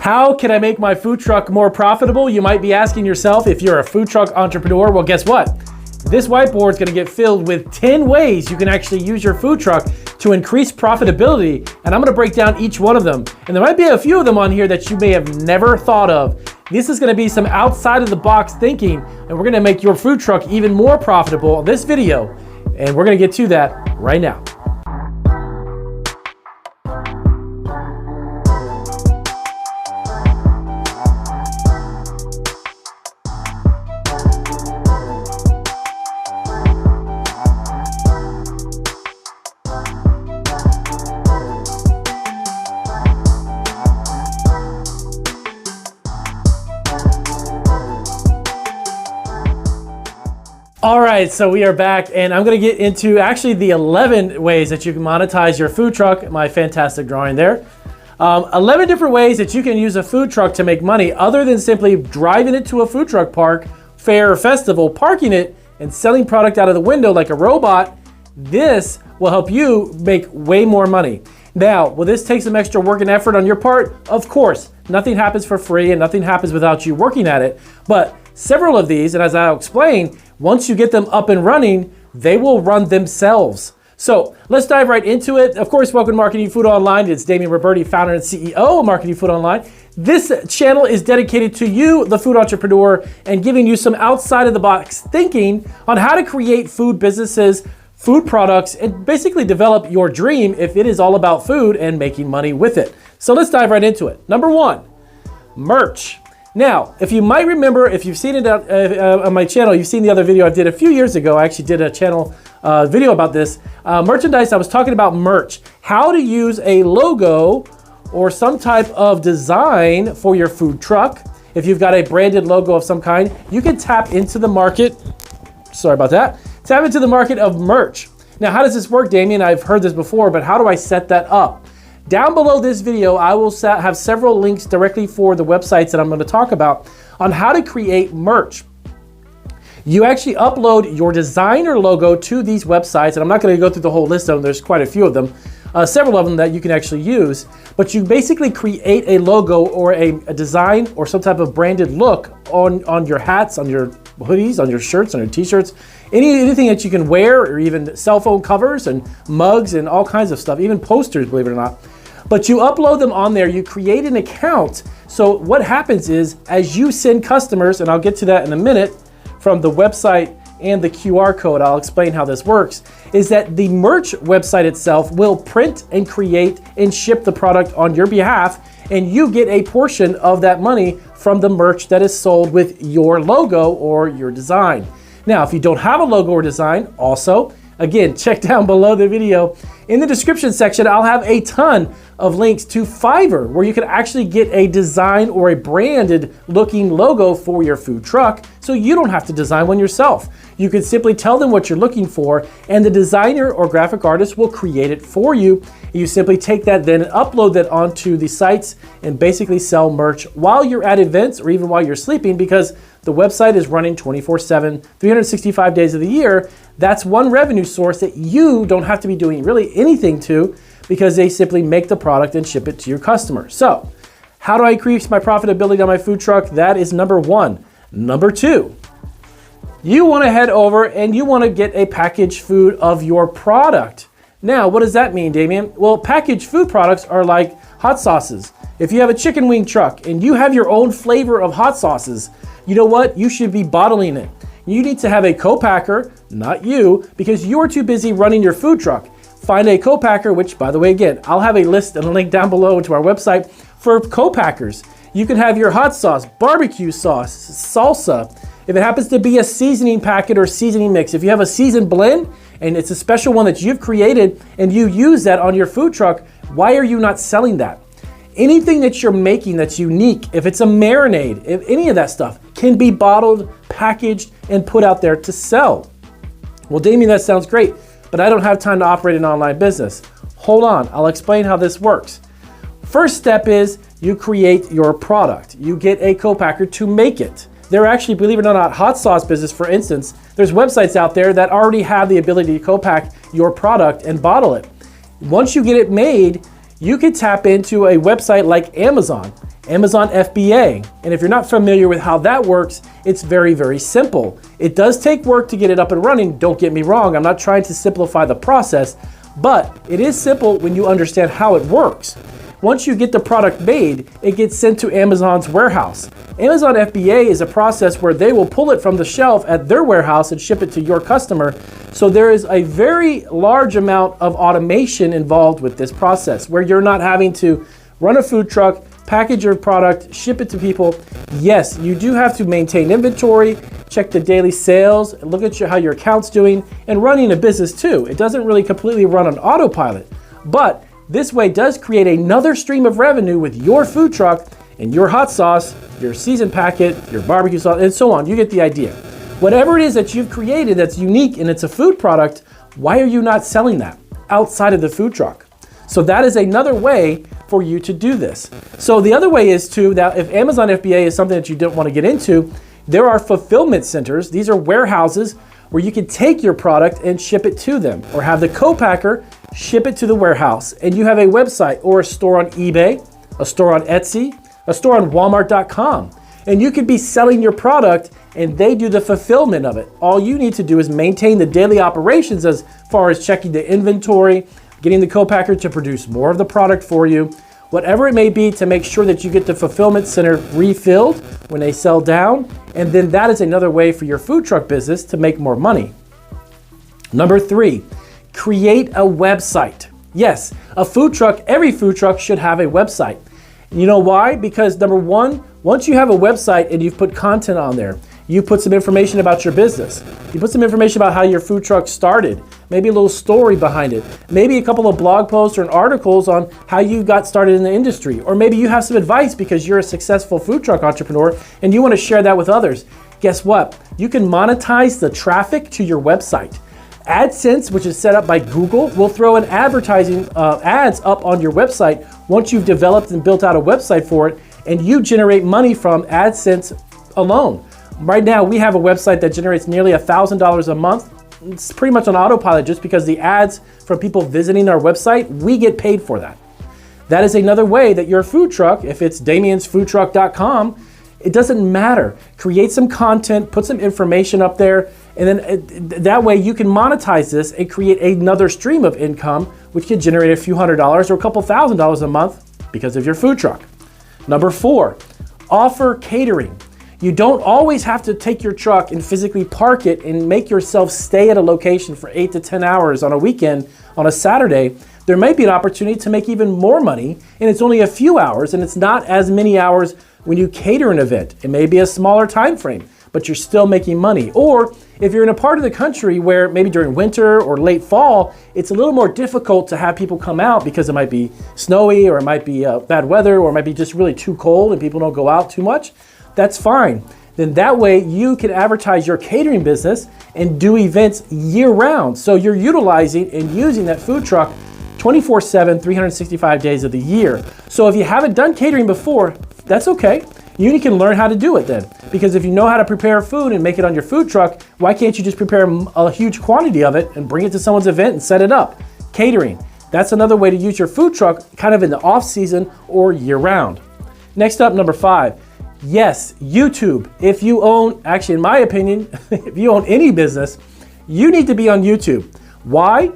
How can I make my food truck more profitable? You might be asking yourself if you're a food truck entrepreneur. Well, guess what? This whiteboard is going to get filled with 10 ways you can actually use your food truck to increase profitability. And I'm going to break down each one of them. And there might be a few of them on here that you may have never thought of. This is going to be some outside of the box thinking, and we're going to make your food truck even more profitable in this video. And we're going to get to that right now. All right, so we are back, and I'm gonna get into actually the 11 ways that you can monetize your food truck. My fantastic drawing there. 11 different ways that you can use a food truck to make money other than simply driving it to a food truck park, fair, or festival, parking it, and selling product out of the window like a robot. This will help you make way more money. Now, will this take some extra work and effort on your part? Of course, nothing happens for free and nothing happens without you working at it, but several of these, and as I'll explain, once you get them up and running, they will run themselves. So let's dive right into it. Of course, welcome to Marketing Food Online. It's Damian Roberti, founder and CEO of Marketing Food Online. This channel is dedicated to you, the food entrepreneur, and giving you some outside of the box thinking on how to create food businesses, food products, and basically develop your dream if it is all about food and making money with it. So let's dive right into it. Number one, merch. Now, if you might remember, if you've seen it on my channel, you've seen the other video I did a few years ago. I actually did a channel video about this. Merchandise, I was talking about merch. How to use a logo or some type of design for your food truck. If you've got a branded logo of some kind, you can tap into the market. Sorry about that. Tap into the market of merch. Now, how does this work, Damian? I've heard this before, but how do I set that up? Down below this video, I will have several links directly for the websites that I'm going to talk about on how to create merch. You actually upload your designer logo to these websites, and I'm not going to go through the whole list of them. There's quite a few of them, several of them that you can actually use. But you basically create a logo or a design or some type of branded look on your hats, on your hoodies, on your shirts, on your t-shirts, anything that you can wear, or even cell phone covers and mugs and all kinds of stuff, even posters, believe it or not. But you upload them on there, you create an account. So what happens is, as you send customers, and I'll get to that in a minute, from the website and the QR code, I'll explain how this works, is that the merch website itself will print and create and ship the product on your behalf, and you get a portion of that money from the merch that is sold with your logo or your design. Now, if you don't have a logo or design, also, again, check down below the video. In the description section, I'll have a ton of links to Fiverr, where you can actually get a design or a branded looking logo for your food truck, so you don't have to design one yourself. You can simply tell them what you're looking for, and the designer or graphic artist will create it for you. You simply take that then and upload that onto the sites and basically sell merch while you're at events or even while you're sleeping, because the website is running 24/7, 365 days of the year. That's one revenue source that you don't have to be doing really anything to, because they simply make the product and ship it to your customer. So, how do I increase my profitability on my food truck? That is number one. Number two, you want to head over and you want to get a packaged food of your product. Now, what does that mean, Damian? Well, packaged food products are like hot sauces. If you have a chicken wing truck and you have your own flavor of hot sauces, you know what? You should be bottling it. You need to have a co-packer, not you, because you are too busy running your food truck. Find a co-packer, which, by the way, again, I'll have a list and a link down below to our website for co-packers. You can have your hot sauce, barbecue sauce, salsa. If it happens to be a seasoning packet or seasoning mix, if you have a seasoned blend and it's a special one that you've created and you use that on your food truck, why are you not selling that? Anything that you're making that's unique, if it's a marinade, if any of that stuff can be bottled, packaged, and put out there to sell. Well, Damian, that sounds great, but I don't have time to operate an online business. Hold on, I'll explain how this works. First step is you create your product. You get a co-packer to make it. There are actually, believe it or not, hot sauce business, for instance, there's websites out there that already have the ability to co-pack your product and bottle it. Once you get it made, you can tap into a website like Amazon. Amazon FBA. And if you're not familiar with how that works, it's very, very simple. It does take work to get it up and running. Don't get me wrong. I'm not trying to simplify the process, but it is simple when you understand how it works. Once you get the product made, it gets sent to Amazon's warehouse. Amazon FBA is a process where they will pull it from the shelf at their warehouse and ship it to your customer. So there is a very large amount of automation involved with this process where you're not having to run a food truck, package your product, ship it to people. Yes, you do have to maintain inventory, check the daily sales, look at how your account's doing, and running a business too. It doesn't really completely run on autopilot, but this way does create another stream of revenue with your food truck and your hot sauce, your seasoned packet, your barbecue sauce, and so on. You get the idea. Whatever it is that you've created that's unique and it's a food product, why are you not selling that outside of the food truck? So that is another way for you to do this. So the other way is to, now if Amazon FBA is something that you don't want to get into, there are fulfillment centers. These are warehouses where you can take your product and ship it to them, or have the co-packer ship it to the warehouse. And you have a website or a store on eBay, a store on Etsy, a store on Walmart.com. And you could be selling your product and they do the fulfillment of it. All you need to do is maintain the daily operations as far as checking the inventory, getting the co-packer to produce more of the product for you, whatever it may be, to make sure that you get the fulfillment center refilled when they sell down. And then that is another way for your food truck business to make more money. Number 3, create a website. Yes, a food truck, every food truck should have a website. You know why? Because number 1, once you have a website and you've put content on there, you put some information about your business. You put some information about how your food truck started, maybe a little story behind it, maybe a couple of blog posts or articles on how you got started in the industry, or maybe you have some advice because you're a successful food truck entrepreneur and you want to share that with others. Guess what? You can monetize the traffic to your website. AdSense, which is set up by Google, will throw an advertising ads up on your website once you've developed and built out a website for it, and you generate money from AdSense alone. Right now, we have a website that generates nearly $1,000 a month. It's pretty much on autopilot just because the ads from people visiting our website, we get paid for that. That is another way that your food truck, if it's damiansfoodtruck.com, it doesn't matter. Create some content, put some information up there, and then that way you can monetize this and create another stream of income, which could generate a few $100s or a couple $1,000s a month because of your food truck. Number 4, offer catering. You don't always have to take your truck and physically park it and make yourself stay at a location for 8 to 10 hours on a weekend, on a Saturday. There might be an opportunity to make even more money, and it's only a few hours, and it's not as many hours when you cater an event. It may be a smaller time frame, but you're still making money. Or if you're in a part of the country where maybe during winter or late fall, it's a little more difficult to have people come out because it might be snowy, or it might be bad weather, or it might be just really too cold and people don't go out too much, that's fine. Then that way you can advertise your catering business and do events year round. So you're utilizing and using that food truck 24/7, 365 days of the year. So if you haven't done catering before, that's okay. You can learn how to do it then. Because if you know how to prepare food and make it on your food truck, why can't you just prepare a huge quantity of it and bring it to someone's event and set it up? Catering. That's another way to use your food truck kind of in the off season or year round. Next up, number 5. Yes, YouTube. If you own, actually in my opinion, if you own any business, you need to be on YouTube. Why?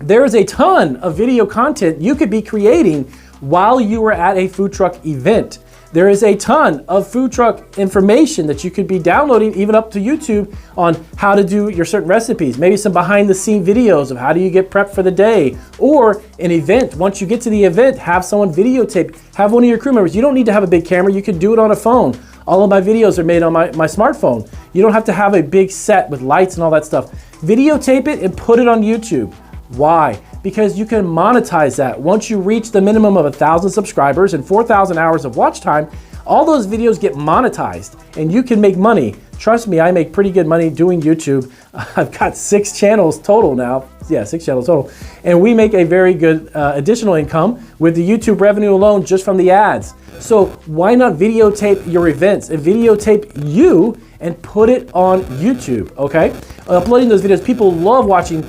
There is a ton of video content you could be creating while you were at a food truck event. There is a ton of food truck information that you could be downloading even up to YouTube on how to do your certain recipes, maybe some behind the scene videos of how do you get prepped for the day, or an event. Once you get to the event, have someone videotape, have one of your crew members. You don't need to have a big camera, you can do it on a phone. All of my videos are made on my smartphone. You don't have to have a big set with lights and all that stuff. Videotape it and put it on YouTube. Why? Because you can monetize that. Once you reach the minimum of 1,000 subscribers and 4,000 hours of watch time, all those videos get monetized and you can make money. Trust me, I make pretty good money doing YouTube. I've got 6 channels total now. Yeah, 6 channels total. And we make a very good additional income with the YouTube revenue alone just from the ads. So why not videotape your events and videotape you and put it on YouTube, okay? Uploading those videos, people love watching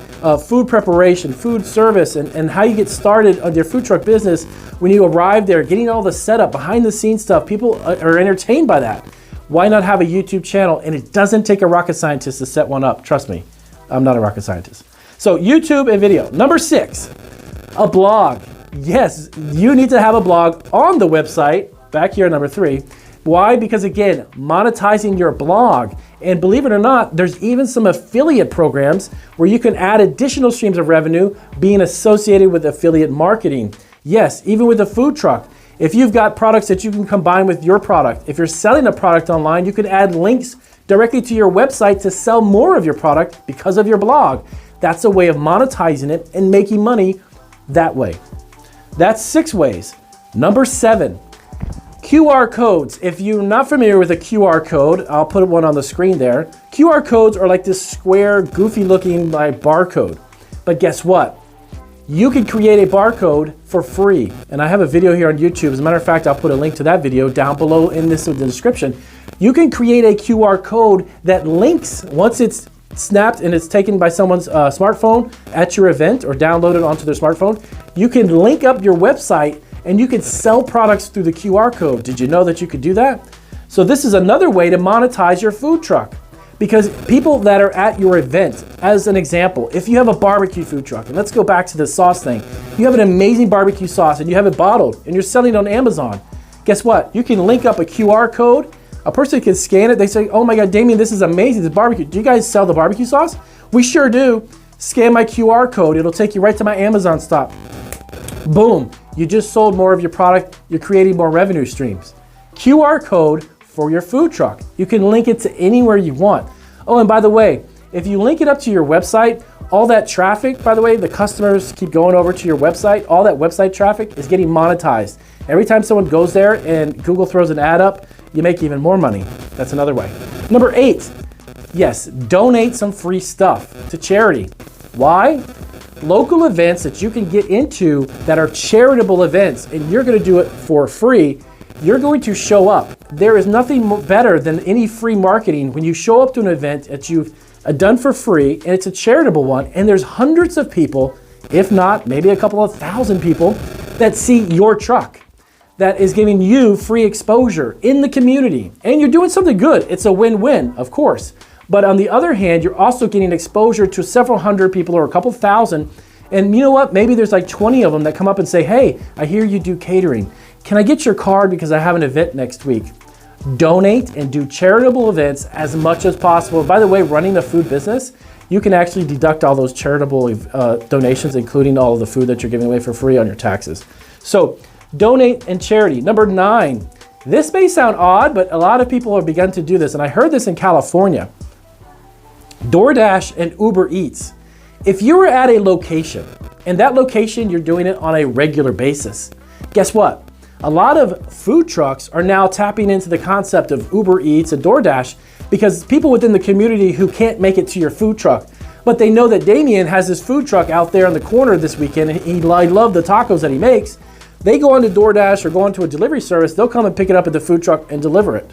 food preparation, food service, and how you get started on your food truck business when you arrive there, getting all the setup, behind the scenes stuff. People are entertained by that. Why not have a YouTube channel? And it doesn't take a rocket scientist to set one up. Trust me, I'm not a rocket scientist. So YouTube and video. Number 6, a blog. Yes, you need to have a blog on the website. Back here, number 3. Why? Because again, monetizing your blog. And believe it or not, there's even some affiliate programs where you can add additional streams of revenue being associated with affiliate marketing. Yes, even with a food truck. If you've got products that you can combine with your product, if you're selling a product online, you can add links directly to your website to sell more of your product because of your blog. That's a way of monetizing it and making money that way. That's 6 ways. Number 7, QR codes. If you're not familiar with a QR code, I'll put one on the screen there. QR codes are like this square, goofy looking barcode. But guess what? You can create a barcode for free. And I have a video here on YouTube. As a matter of fact, I'll put a link to that video down below in the description. You can create a QR code that links, once it's snapped and it's taken by someone's smartphone at your event or downloaded onto their smartphone, you can link up your website and you can sell products through the QR code. Did you know that you could do that? So this is another way to monetize your food truck. Because people that are at your event, as an example, if you have a barbecue food truck, and let's go back to the sauce thing, you have an amazing barbecue sauce and you have it bottled and you're selling it on Amazon. Guess what? You can link up a QR code. A person can scan it. They say, oh my God, Damien, this is amazing, this barbecue. Do you guys sell the barbecue sauce? We sure do. Scan my QR code. It'll take you right to my Amazon stop. Boom. You just sold more of your product. You're creating more revenue streams. QR code for your food truck. You can link it to anywhere you want. Oh, and by the way, if you link it up to your website, all that traffic, by the way, the customers keep going over to your website, all that website traffic is getting monetized. Every time someone goes there and Google throws an ad up, you make even more money. That's another way. Number 8, yes, donate some free stuff to charity. Why? Local events that you can get into that are charitable events and you're going to do it for free. You're going to show up. There is nothing better than any free marketing when you show up to an event that you've done for free and it's a charitable one and there's hundreds of people, if not maybe a couple of thousand people that see your truck. That is giving you free exposure in the community and you're doing something good. It's a win-win, of course. But on the other hand, you're also getting exposure to several hundred people or a couple thousand. And you know what? Maybe there's like 20 of them that come up and say, hey, I hear you do catering. Can I get your card because I have an event next week? Donate and do charitable events as much as possible. By the way, running a food business, you can actually deduct all those charitable donations, including all of the food that you're giving away for free on your taxes. So donate and charity. Number 9, this may sound odd, but a lot of people have begun to do this. And I heard this in California. DoorDash and Uber Eats. If you were at a location and that location, you're doing it on a regular basis, guess what? A lot of food trucks are now tapping into the concept of Uber Eats and DoorDash because people within the community who can't make it to your food truck, but they know that Damien has his food truck out there on the corner this weekend and he love the tacos that he makes. They go onto DoorDash or go onto a delivery service, they'll come and pick it up at the food truck and deliver it.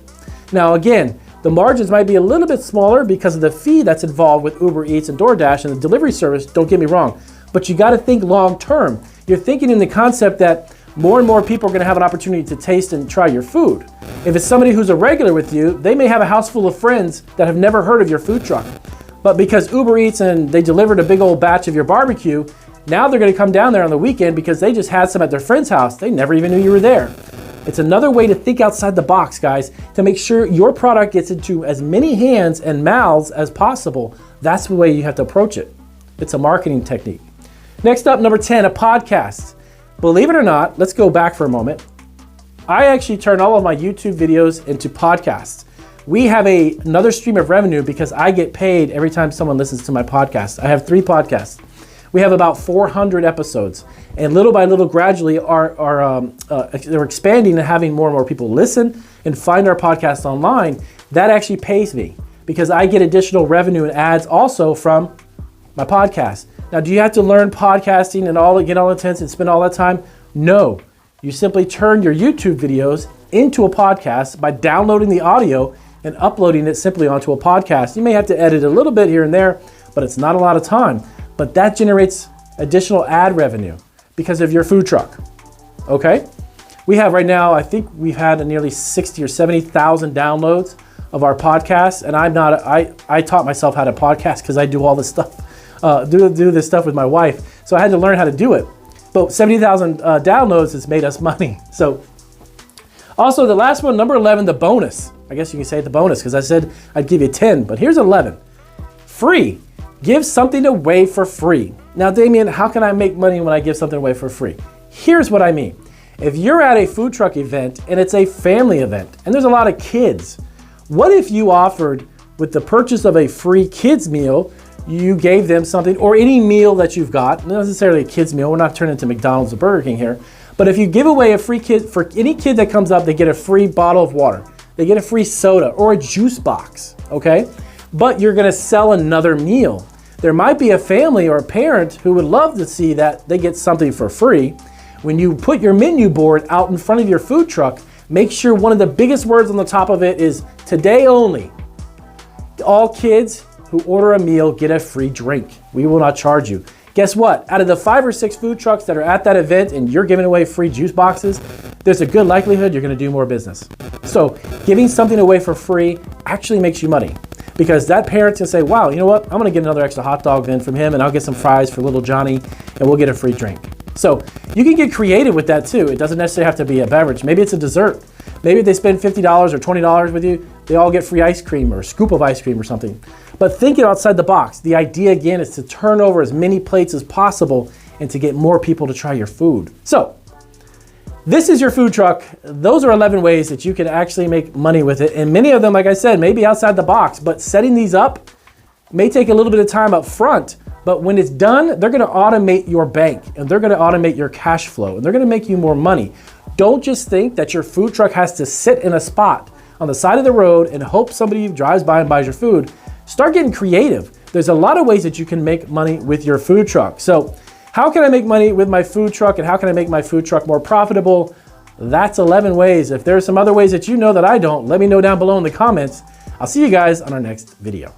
Now again, the margins might be a little bit smaller because of the fee that's involved with Uber Eats and DoorDash and the delivery service, don't get me wrong, but you gotta think long term. You're thinking in the concept that more and more people are gonna have an opportunity to taste and try your food. If it's somebody who's a regular with you, they may have a house full of friends that have never heard of your food truck. But because Uber Eats and they delivered a big old batch of your barbecue, now they're gonna come down there on the weekend because they just had some at their friend's house. They never even knew you were there. It's another way to think outside the box, guys, to make sure your product gets into as many hands and mouths as possible. That's the way you have to approach it. It's a marketing technique. Next up, number 10, a podcast. Believe it or not, let's go back for a moment. I actually turn all of my YouTube videos into podcasts. We have another stream of revenue because I get paid every time someone listens to my podcast. I have 3 podcasts. We have about 400 episodes, and little by little, gradually, they're expanding and having more and more people listen and find our podcast online. That actually pays me because I get additional revenue and ads also from my podcast. Now, do you have to learn podcasting and get all intense and spend all that time? No. You simply turn your YouTube videos into a podcast by downloading the audio, and uploading it simply onto a podcast. You may have to edit a little bit here and there, but it's not a lot of time. But that generates additional ad revenue because of your food truck, okay? We have right now, I think we've had nearly 60 or 70,000 downloads of our podcast, and I taught myself how to podcast because I do all this stuff, do this stuff with my wife, so I had to learn how to do it. But 70,000 downloads has made us money. So also the last one, number 11, the bonus. I guess you can say the bonus because I said I'd give you 10, but here's 11. Free. Give something away for free. Now, Damien, how can I make money when I give something away for free? Here's what I mean. If you're at a food truck event and it's a family event and there's a lot of kids, what if you offered with the purchase of a free kids meal, you gave them something, or any meal that you've got, not necessarily a kids meal, we're not turning into McDonald's or Burger King here, but if you give away a free kid, for any kid that comes up, they get a free bottle of water, they get a free soda or a juice box, okay? But you're gonna sell another meal. There might be a family or a parent who would love to see that they get something for free. When you put your menu board out in front of your food truck, make sure one of the biggest words on the top of it is today only. All kids who order a meal get a free drink. We will not charge you. Guess what? Out of the 5 or 6 food trucks that are at that event and you're giving away free juice boxes, there's a good likelihood you're gonna do more business. So giving something away for free actually makes you money, because that parent's gonna say, wow, you know what? I'm gonna get another extra hot dog then from him, and I'll get some fries for little Johnny, and we'll get a free drink. So you can get creative with that too. It doesn't necessarily have to be a beverage. Maybe it's a dessert. Maybe they spend $50 or $20 with you, they all get free ice cream or a scoop of ice cream or something. But thinking outside the box. The idea again is to turn over as many plates as possible and to get more people to try your food. So this is your food truck. Those are 11 ways that you can actually make money with it. And many of them, like I said, may be outside the box, but setting these up may take a little bit of time up front. But when it's done, they're gonna automate your bank and they're gonna automate your cash flow and they're gonna make you more money. Don't just think that your food truck has to sit in a spot on the side of the road and hope somebody drives by and buys your food. Start getting creative. There's a lot of ways that you can make money with your food truck. So how can I make money with my food truck and how can I make my food truck more profitable? That's 11 ways. If there's some other ways that you know that I don't, let me know down below in the comments. I'll see you guys on our next video.